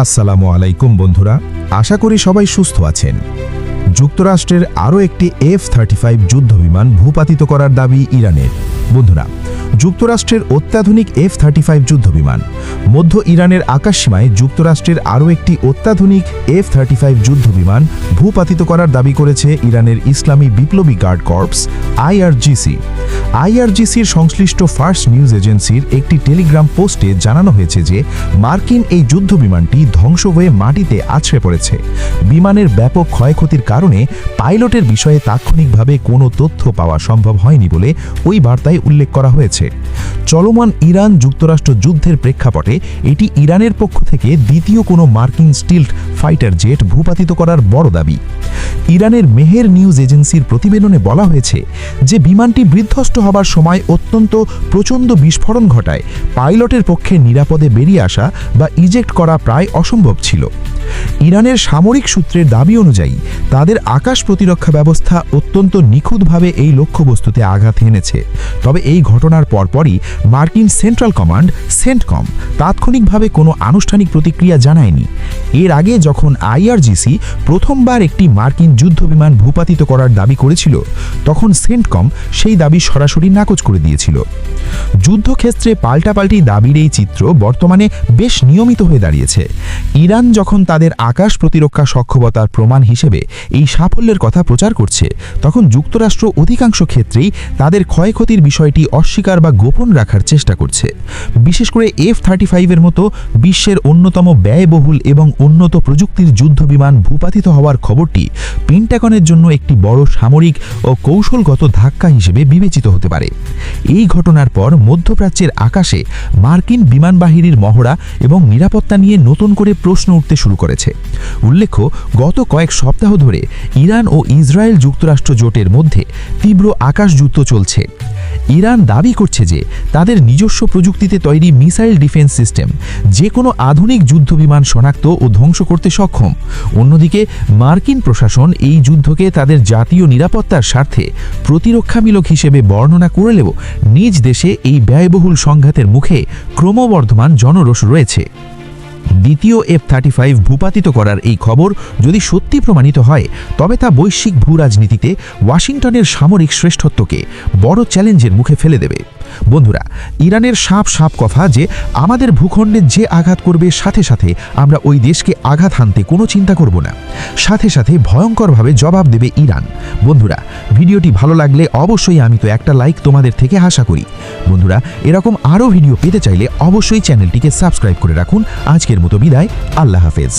আসসালামু আলাইকুম বন্ধুরা, আশা করি সবাই সুস্থ আছেন। যুক্তরাষ্ট্রের আরও একটি F-35 যুদ্ধবিমান ভূপাতিত করার দাবি ইরানের। বন্ধুরা, যুক্তরাষ্ট্রের অত্যাধুনিক F-35 যুদ্ধবিমান মধ্য ইরানের আকাশসীমায় যুক্তরাষ্ট্রের আরও একটি অত্যাধুনিক F-35 যুদ্ধবিমান ভূপাতিত করার দাবি করেছে ইরানের ইসলামী বিপ্লবী গার্ড কর্পস IRGC। IRGCর সংশ্লিষ্ট ফার্স্ট নিউজ এজেন্সির একটি টেলিগ্রাম পোস্টে জানানো হয়েছে যে মার্কিন এই যুদ্ধবিমানটি ধ্বংস হয়ে মাটিতে আছড়ে পড়েছে। বিমানের ব্যাপক ক্ষয়ক্ষতির কারণে পাইলটের বিষয়ে তাৎক্ষণিকভাবে কোনো তথ্য পাওয়া সম্ভব হয়নি বলে ওই বার্তায় উল্লেখ করা হয়েছে। চলমান ইরান যুক্তরাষ্ট্র যুদ্ধের প্রেক্ষাপটে এটি ইরানের পক্ষ থেকে দ্বিতীয় কোনো মার্কিন স্টিলথ ফাইটার জেট ভূপাতিত করার বড় দাবি। ইরানের মেহের নিউজ এজেন্সির প্রতিবেদনে বলা হয়েছে যে বিমানটি বিধ্বস্ত হবার সময় অত্যন্ত প্রচণ্ড বিস্ফোরণ ঘটায় পাইলটের পক্ষে নিরাপদে বেরিয়ে আসা বা ইজেক্ট করা প্রায় অসম্ভব ছিল। ইরানের সামরিক সূত্রের দাবি অনুযায়ী তাদের আকাশ প্রতিরক্ষা ব্যবস্থা অত্যন্ত নিখুঁতভাবে এই লক্ষ্যবস্তুতে আঘাত এনেছে। তবে এই ঘটনার পরপরই মার্কিন সেন্ট্রাল কমান্ড সেন্টকম তাৎক্ষণিকভাবে কোনো আনুষ্ঠানিক প্রতিক্রিয়া জানায়নি। এর আগে যখন IRGC প্রথমবার একটি মার্কিন যুদ্ধবিমান ভূপাতিত করার দাবি করেছিল, তখন সেন্টকম সেই দাবি সরাসরি নাকচ করে দিয়েছিল। যুদ্ধক্ষেত্রে পাল্টাপাল্টি দাবির এই চিত্র বর্তমানে বেশ নিয়মিত হয়ে দাঁড়িয়েছে। ইরান যখন তাদের আকাশ প্রতিরক্ষা সক্ষমতার প্রমাণ হিসেবে এই সাফল্যের কথা প্রচার করছে, তখন যুক্তরাষ্ট্র অধিকাংশ ক্ষেত্রেই তাদের ক্ষয়ক্ষতির বিষয়টি অস্বীকার বা গোপন রাখার চেষ্টা করছে। বিশেষ করে F-35 মতো বিশ্বের অন্যতম ব্যয়বহুল এবং উন্নত প্রযুক্তির যুদ্ধবিমান ভূপাতিত হওয়ার খবরটি পেন্টাগনের জন্য একটি বড় সামরিক ও কৌশলগত ধাক্কা হিসেবে বিবেচিত হতে পারে। এই ঘটনার পর মধ্যপ্রাচ্যের আকাশে মার্কিন বিমান বাহিনীর মহড়া এবং নিরাপত্তা নিয়ে নতুন করে প্রশ্ন উঠতে শুরু করেছে। উল্লেখ্য, গত কয়েক সপ্তাহ ধরে ইরান ও ইসরায়েল যুক্তরাষ্ট্র জোটের মধ্যে তীব্র আকাশ যুদ্ধ চলছে। ইরান দাবি করছে যে তাদের নিজস্ব প্রযুক্তিতে তৈরি মিসাইল ডিফেন্স সিস্টেম যে কোনো আধুনিক যুদ্ধবিমান শনাক্ত ও ধ্বংস করতে সক্ষম। অন্যদিকে মার্কিন প্রশাসন এই যুদ্ধকে তাদের জাতীয় নিরাপত্তার স্বার্থে প্রতিরক্ষামূলক হিসেবে বর্ণনা করলেও নিজ দেশে এই ব্যয়বহুল সংঘাতের মুখে ক্রমবর্ধমান জনরোষ রয়েছে। দ্বিতীয় F-35 ভূপাতিত করার এই খবর যদি সত্যি প্রমাণিত হয়, তবে তা বৈশ্বিক ভূরাজনীতিতে ওয়াশিংটনের সামরিক শ্রেষ্ঠত্বকে বড় চ্যালেঞ্জের মুখে ফেলে দেবে। বন্ধুরা, ইরানের সাপ কথা যে আমাদের ভূখণ্ডে যে আঘাত করবে সাথে সাথে আমরা ওই দেশকে আঘাত হানতে কোনো চিন্তা করব না, সাথে সাথে ভয়ঙ্করভাবে জবাব দেবে ইরান। বন্ধুরা, ভিডিওটি ভালো লাগলে অবশ্যই আমি তো একটা লাইক তোমাদের থেকে আশা করি। বন্ধুরা, এরকম আরও ভিডিও পেতে চাইলে অবশ্যই চ্যানেলটিকে সাবস্ক্রাইব করে রাখুন। আজকের মতো বিদায়, আল্লাহ হাফেজ।